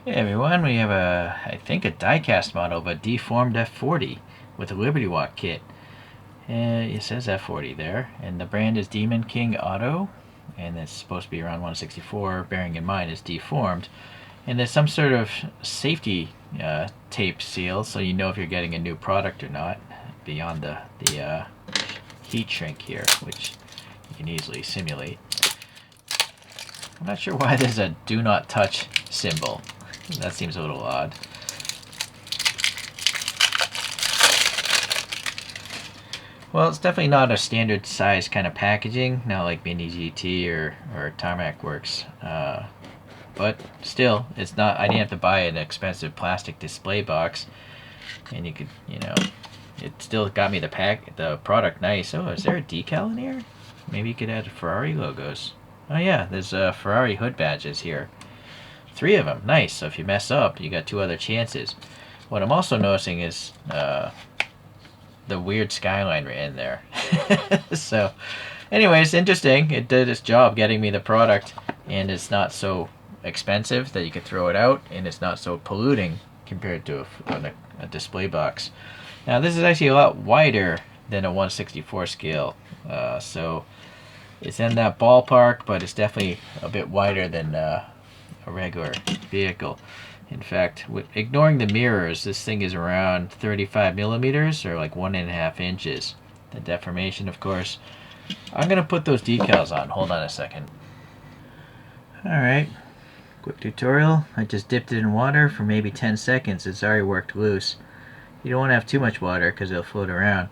Hey everyone, we have I think a diecast model of a deformed F40 with a Liberty Walk kit. It says F40 there, and the brand is Demon King Auto, and it's supposed to be around 164, bearing in mind it's deformed. And there's some sort of safety tape seal, so you know if you're getting a new product or not, beyond the heat shrink here, which you can easily simulate. I'm not sure why there's a do not touch symbol. That seems a little odd. Well, it's definitely not a standard size kind of packaging, not like Mini GT or Tarmac Works. But still, it's not. I didn't have to buy an expensive plastic display box, and you could, it still got me the product nice. Oh, is there a decal in here? Maybe you could add Ferrari logos. Oh yeah, there's Ferrari hood badges here. 3 of them, nice. So if you mess up, you got 2 other chances. What I'm also noticing is the weird skyline right in there. So, anyways, interesting. It did its job getting me the product, and it's not so expensive that you could throw it out, and it's not so polluting compared to a display box. Now, this is actually a lot wider than a 1/64 scale, so it's in that ballpark, but it's definitely a bit wider than a regular vehicle. In fact, ignoring the mirrors, this thing is around 35 millimeters, or like 1.5 inches. The deformation, of course. I'm going to put those decals on. Hold on a second. Alright, quick tutorial. I just dipped it in water for maybe 10 seconds. It's already worked loose. You don't want to have too much water because it'll float around.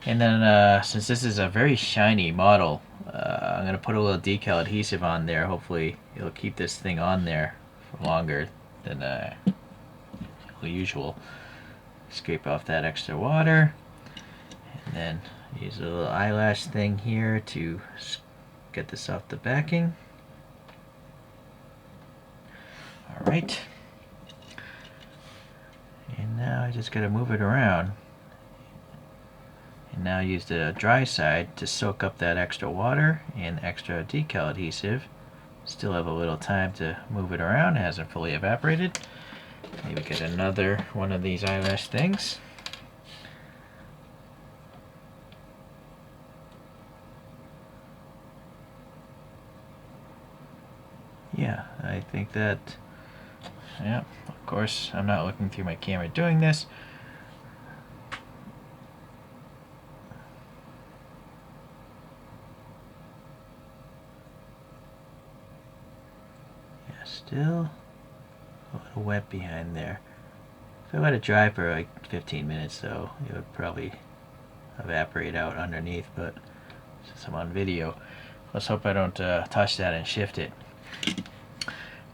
And then, since this is a very shiny model, I'm going to put a little decal adhesive on there. Hopefully it'll keep this thing on there for longer than usual. Scrape off that extra water, and then use a little eyelash thing here to get this off the backing. Alright, and now I just gotta move it around, and now use the dry side to soak up that extra water and extra decal adhesive. Still have a little time to move it around. It hasn't fully evaporated. Maybe get another one of these eyelash things. Yeah, I think that, yeah, of course, I'm not looking through my camera doing this. Yeah, still a little wet behind there. If I let it dry for like 15 minutes though, it would probably evaporate out underneath, but since I'm on video, let's hope I don't touch that and shift it.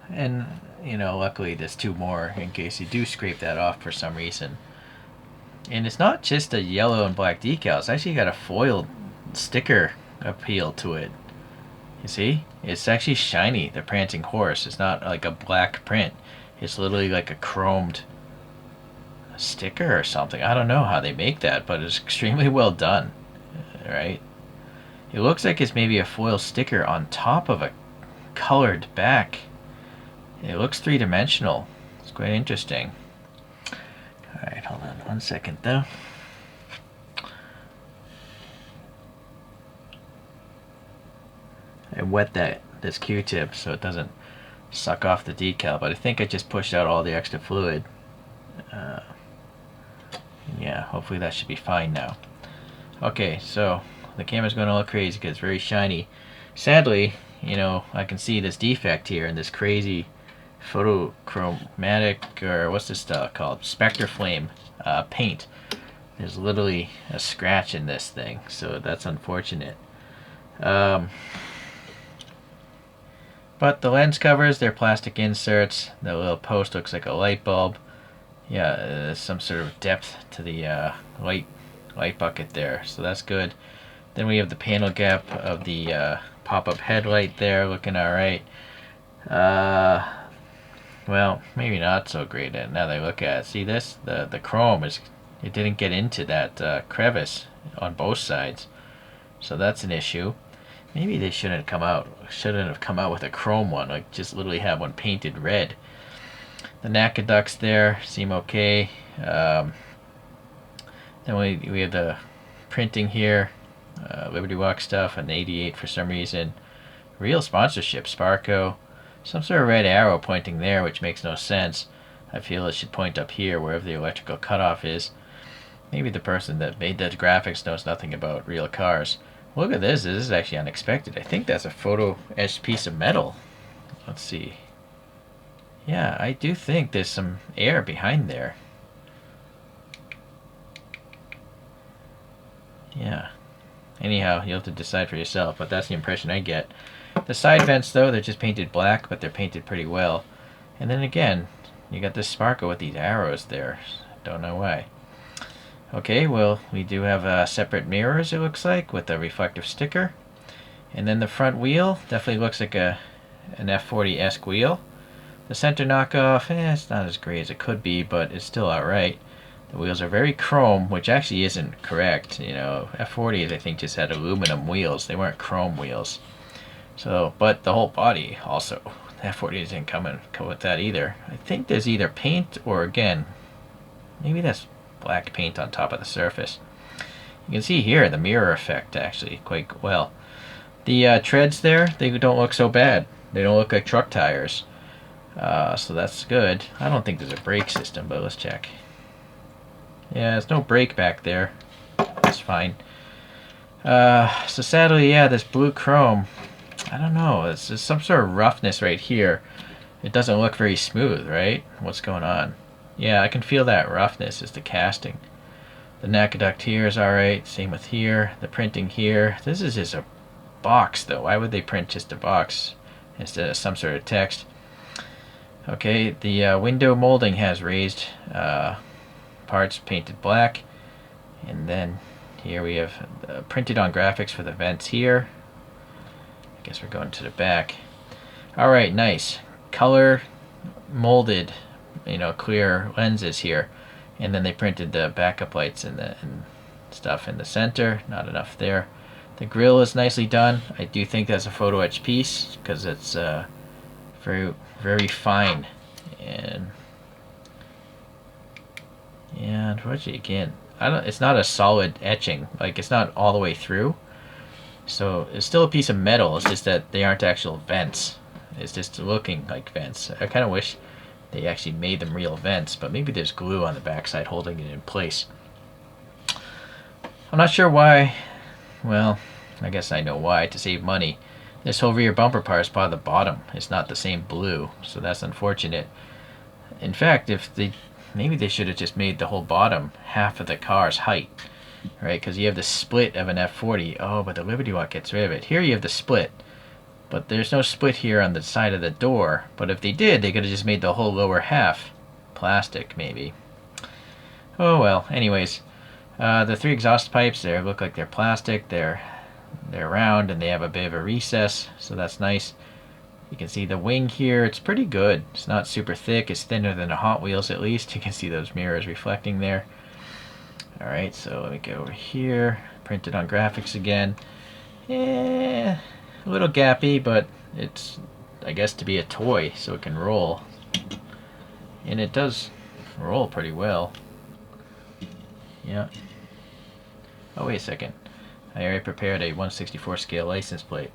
And, luckily there's 2 more in case you do scrape that off for some reason. And it's not just a yellow and black decal, it's actually got a foiled sticker appeal to it. You see? It's actually shiny, the prancing horse. It's not like a black print. It's literally like a chromed sticker or something. I don't know how they make that, but it's extremely well done. Right? It looks like it's maybe a foil sticker on top of a colored back. It looks 3-dimensional. It's quite interesting. Alright, hold on 1 second though. I wet this Q-tip so it doesn't suck off the decal, but I think I just pushed out all the extra fluid. Yeah, hopefully that should be fine now. Okay, so the camera's going to look crazy because it's very shiny. Sadly, I can see this defect here in this crazy photochromatic, or what's this stuff called? Spectraflame paint. There's literally a scratch in this thing, so that's unfortunate. But the lens covers, they're plastic inserts. The little post looks like a light bulb. Yeah, there's some sort of depth to the light bucket there, so that's good. Then we have the panel gap of the pop-up headlight there, looking alright. Well, maybe not so great now that I look at it. See this? The chrome it didn't get into that crevice on both sides, so that's an issue. Maybe they shouldn't have come out with a chrome one, like just literally have one painted red. The NACA ducts there seem okay. Then we have the printing here, Liberty Walk stuff, an 88 for some reason. Real sponsorship, Sparco. Some sort of red arrow pointing there, which makes no sense. I feel it should point up here, wherever the electrical cutoff is. Maybe the person that made the graphics knows nothing about real cars. Look at this. This is actually unexpected. I think that's a photo etched piece of metal. Let's see. Yeah, I do think there's some air behind there. Yeah. Anyhow, you'll have to decide for yourself, but that's the impression I get. The side vents, though, they're just painted black, but they're painted pretty well. And then again, you got this sparkle with these arrows there. Don't know why. Okay, well, we do have separate mirrors, it looks like, with a reflective sticker. And then the front wheel definitely looks like an F40-esque wheel. The center knockoff, it's not as great as it could be, but it's still alright. The wheels are very chrome, which actually isn't correct. You know, F40s I think just had aluminum wheels. They weren't chrome wheels. So, but the whole body also. The F40s didn't come with that either. I think there's either paint or, again, maybe that's black paint on top of the surface. You can see here the mirror effect actually quite well. The treads there, they don't look so bad. They don't look like truck tires. So that's good. I don't think there's a brake system, but let's check. Yeah, there's no brake back there. That's fine. So sadly, yeah, this blue chrome, I don't know. There's some sort of roughness right here. It doesn't look very smooth, right? What's going on? Yeah, I can feel that roughness is the casting. The NACA duct here is alright. Same with here. The printing here. This is just a box, though. Why would they print just a box instead of some sort of text? Okay, the window molding has raised parts painted black. And then here we have printed on graphics for the vents here. I guess we're going to the back. Alright, nice. Color molded, you know, clear lenses here. And then they printed the backup lights and stuff in the center. Not enough there. The grille is nicely done. I do think that's a photo etch piece because it's very, very fine. And unfortunately, again, it's not a solid etching. Like, it's not all the way through. So it's still a piece of metal. It's just that they aren't actual vents. It's just looking like vents. I kind of wish they actually made them real vents, but maybe there's glue on the backside holding it in place. I'm not sure why. Well, I guess I know why. To save money. This whole rear bumper part is part of the bottom. It's not the same blue, so that's unfortunate. In fact, maybe they should have just made the whole bottom half of the car's height. Right, because you have the split of an F40. Oh, but the Liberty Walk gets rid of it. Here you have the split. But there's no split here on the side of the door. But if they did, they could have just made the whole lower half plastic, maybe. Oh, well. Anyways, the three exhaust pipes there look like they're plastic. They're round, and they have a bit of a recess, so that's nice. You can see the wing here. It's pretty good. It's not super thick. It's thinner than a Hot Wheels, at least. You can see those mirrors reflecting there. Alright, so let me go over here. Printed on graphics again. Yeah, a little gappy, but it's, I guess, to be a toy, so it can roll. And it does roll pretty well. Yeah. Oh, wait a second. I already prepared a 1/64 scale license plate.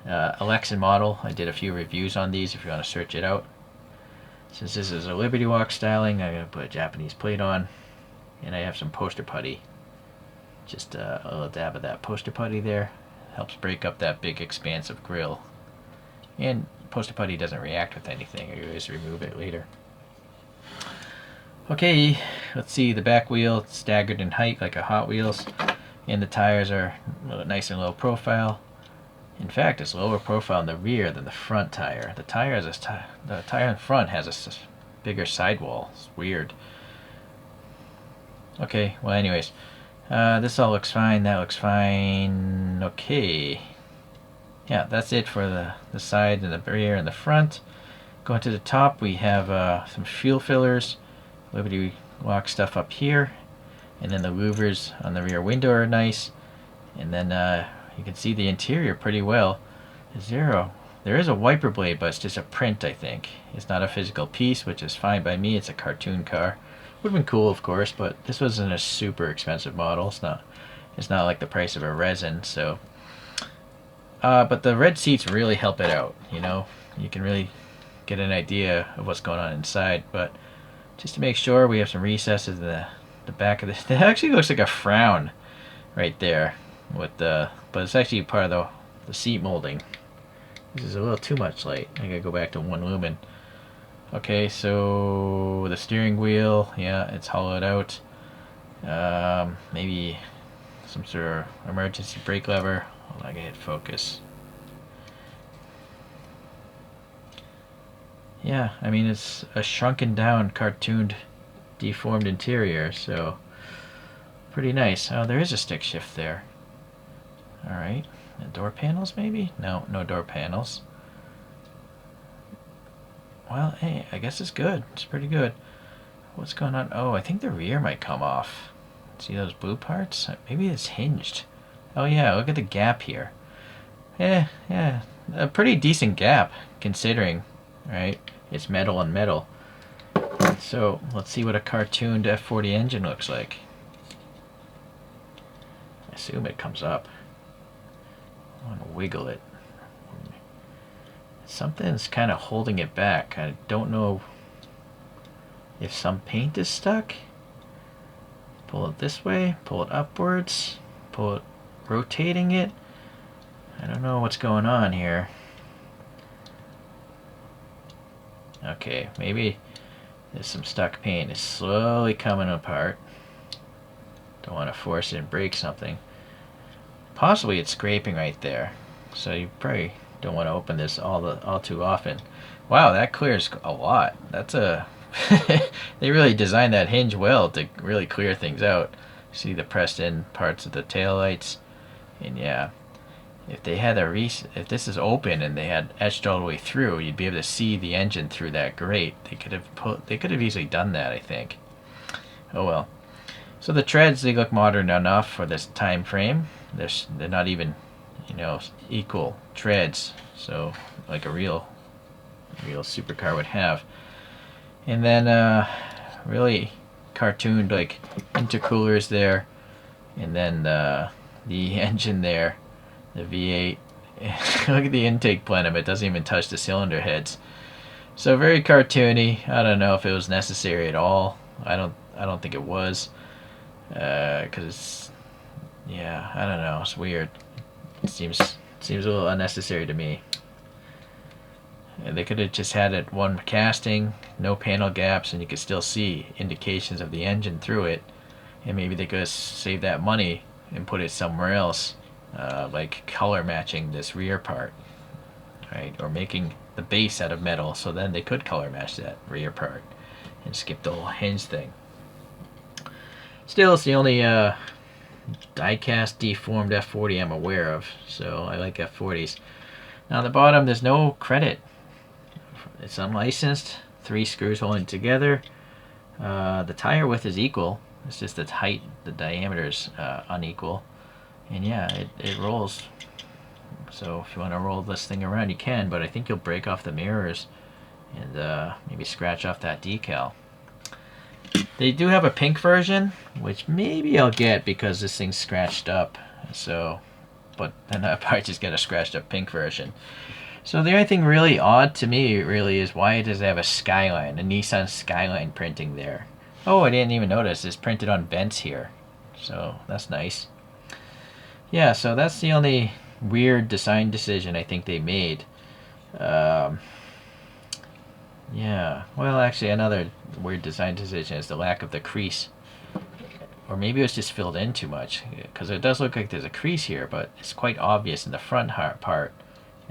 Alexa model. I did a few reviews on these if you want to search it out. Since this is a Liberty Walk styling, I'm going to put a Japanese plate on. And I have some poster putty. Just a little dab of that poster putty there. Helps break up that big expansive grill. And poster putty doesn't react with anything. I always remove it later. Okay, let's see. The back wheel staggered in height like a Hot Wheels. And the tires are nice and low profile. In fact, it's lower profile in the rear than the front tire. The tire in front has a bigger sidewall. It's weird. Okay, well, anyways, this all looks fine. That looks fine. Okay. Yeah, that's it for the side and the rear and the front. Going to the top, we have some fuel fillers, Liberty Walk stuff up here, and then the louvers on the rear window are nice. And then you can see the interior pretty well. Is there a There is a wiper blade, but it's just a print, I think. It's not a physical piece, which is fine by me. It's a cartoon car. Would have been cool, of course, but this wasn't a super expensive model. It's not like the price of a resin, so. But the red seats really help it out, you know? You can really get an idea of what's going on inside, but just to make sure, we have some recesses in the back of this. It actually looks like a frown right there, with but it's actually part of the seat molding. This is a little too much light. I gotta go back to 1 lumen. Okay, so the steering wheel, yeah, it's hollowed out. Maybe some sort of emergency brake lever. Hold on, I gotta hit focus. Yeah, I mean, it's a shrunken down, cartooned, deformed interior, so pretty nice. Oh, there is a stick shift there. Alright. The door panels, maybe? No, no door panels. Well, hey, I guess it's good. It's pretty good. What's going on? Oh, I think the rear might come off. See those blue parts? Maybe it's hinged. Oh yeah, look at the gap here. Yeah, a pretty decent gap, considering, right? It's metal on metal. So, let's see what a cartooned F40 engine looks like. I assume it comes up. I want to wiggle it. Something's kind of holding it back. I don't know if some paint is stuck. Pull it this way, pull it upwards, pull it, rotating it. I don't know what's going on here. Okay, maybe there's some stuck paint. It's slowly coming apart. Don't want to force it and break something. Possibly it's scraping right there. So you probably don't want to open this all too often. Wow, that clears a lot. That's a they really designed that hinge well to really clear things out. See the pressed in parts of the taillights. And yeah, if they had if this is open and they had etched all the way through, you'd be able to see the engine through that grate. They could have easily done that, I think. Oh well. So the treads, they look modern enough for this time frame. They're not even, you know, equal treads, so like a real supercar would have. And then really cartooned like intercoolers there, and then the engine there, the V8. Look at the intake plenum, it doesn't even touch the cylinder heads. So very cartoony. I don't know if it was necessary at all. I don't think it was, because it's, yeah, I don't know, it's weird. It seems a little unnecessary to me. They could have just had it one casting, no panel gaps, and you could still see indications of the engine through it. And maybe they could have saved that money and put it somewhere else, like color matching this rear part, right? Or making the base out of metal, so then they could color match that rear part and skip the whole hinge thing. Still, it's the only die-cast deformed F40 I'm aware of, so I like F40s. Now on the bottom, there's no credit. It's unlicensed, 3 screws holding together. The tire width is equal. It's just the height, the diameter's unequal. And yeah, it rolls. So if you want to roll this thing around, you can, but I think you'll break off the mirrors and maybe scratch off that decal. They do have a pink version, which maybe I'll get because this thing's scratched up. So, but then I'll probably just get a scratched up pink version. So the only thing really odd to me really is why does it have a Skyline, a Nissan Skyline printing there? Oh, I didn't even notice. It's printed on vents here. So that's nice. Yeah, so that's the only weird design decision I think they made. Yeah, well actually another weird design decision is the lack of the crease. Or maybe it was just filled in too much, because it does look like there's a crease here, but it's quite obvious in the front part.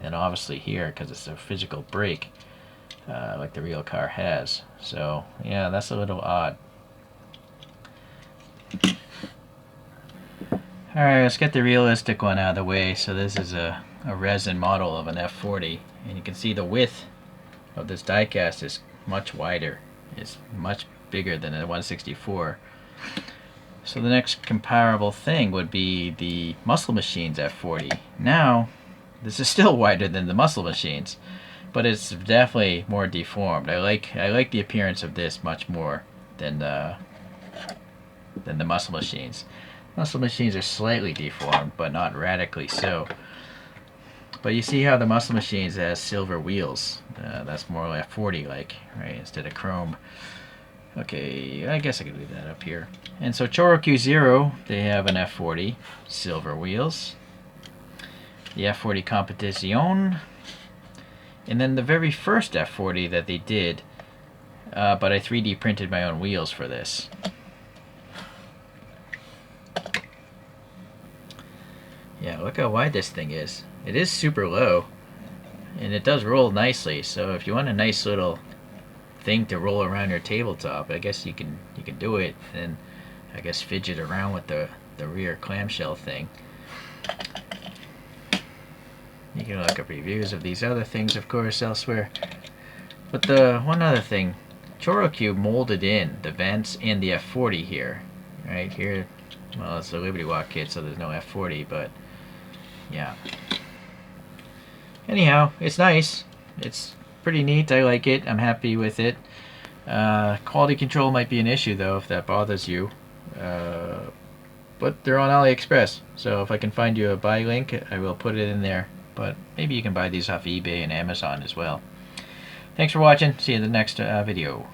And obviously here, because it's a physical brake, like the real car has. So, yeah, that's a little odd. Alright, let's get the realistic one out of the way. So this is a resin model of an F40. And you can see the width of this diecast is much wider. It's much bigger than a 164. So the next comparable thing would be the Muscle Machines F40. Now, This is still wider than the muscle machines, but it's definitely more deformed. I like the appearance of this much more than the muscle machines. Muscle machines are slightly deformed, but not radically so. But you see how the muscle machines has silver wheels. That's more like F40 like, right, instead of chrome. Okay, I guess I could leave that up here. And so Q003, they have an F40 silver wheels. The F40 Competition. And then the very first F40 that they did, but I 3D printed my own wheels for this. Yeah, look how wide this thing is. It is super low, and it does roll nicely. So if you want a nice little thing to roll around your tabletop, I guess you can do it, and I guess fidget around with the rear clamshell thing. You can look up reviews of these other things, of course, elsewhere. But the one other thing, Q molded in the vents and the F40 here, right here. Well, it's a Liberty Walk kit, so there's no F40, but yeah. Anyhow, it's nice. It's pretty neat. I like it. I'm happy with it. Quality control might be an issue, though, if that bothers you. But they're on AliExpress, so if I can find you a buy link, I will put it in there. But maybe you can buy these off eBay and Amazon as well. Thanks for watching. See you in the next video.